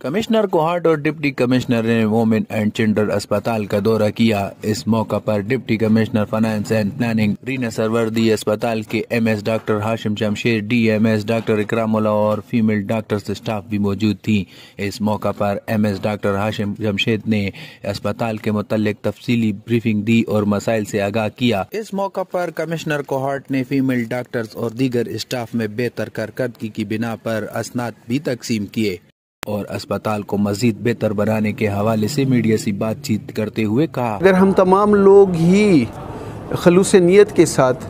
Commissioner Kohat اور deputy commissioner نے women and children اسپتال کا دورہ کیا۔ اس موقع پر deputy commissioner finance and planning Rina Suhrawardy, اسپتال کے M S doctor Hashim Jamshed, D M S doctor Ikramullah اور فیمیل ڈاکٹرز اسٹاف بھی موجود تھی۔ اس موقع پر M S doctor Hashim Jamshed نے اسپتال کے متعلق تفصیلی بریفنگ دی اور مسائل سے آگاہ کیا۔ اس موقع پر کمشنر کوہاٹ نے فیمیل ڈاکٹرز اور دیگر اسٹاف میں بہتر کارکردگی کی بنا پر اسناد بھی تقسیم کیے اور اسپتال کو مزید بہتر بنانے کے حوالے سے میڈیا سے بات چیت کرتے ہوئے کہا، اگر ہم تمام لوگ ہی خلوص نیت کے ساتھ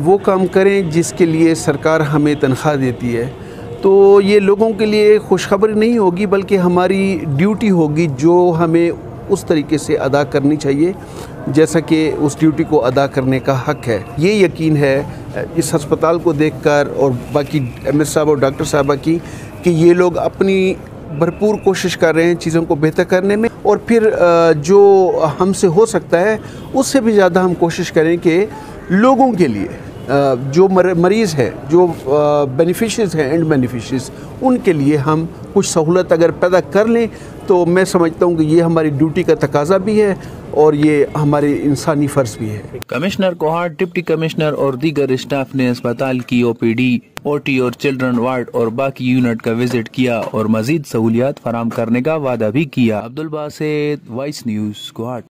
وہ کام کریں جس کے لیے سرکار ہمیں تنخواہ دیتی ہے، تو یہ لوگوں کے لیے خوشخبری نہیں ہوگی بلکہ ہماری ڈیوٹی ہوگی جو ہمیں اس طریقے سے ادا کرنی چاہیے جیسا کہ اس ڈیوٹی کو ادا کرنے کا حق ہے۔ یہ یقین ہے اس ہسپتال کو دیکھ کر اور باقی ایم ایس صاحب اور ڈاکٹر صاحبہ کی کہ یہ لوگ اپنی بھرپور کوشش کر رہے ہیں چیزوں کو بہتر کرنے میں، اور پھر جو ہم سے ہو سکتا ہے اس سے بھی زیادہ ہم کوشش کریں کہ لوگوں کے لیے جو مریض ہے، جو بینیفیشریز ہیں، اینڈ بینیفیشریز، ان کے لیے ہم کچھ سہولت اگر پیدا کر لیں تو میں سمجھتا ہوں کہ یہ ہماری ڈیوٹی کا تقاضا بھی ہے اور یہ ہمارے انسانی فرض بھی ہے۔ کمشنر کوہاٹ، ڈپٹی کمشنر اور دیگر اسٹاف نے اسپتال کی او پی ڈی، او ٹی اور چلڈرن وارڈ اور باقی یونٹ کا وزٹ کیا اور مزید سہولیات فراہم کرنے کا وعدہ بھی کیا۔ Abdul Basit, voice news, Kohat.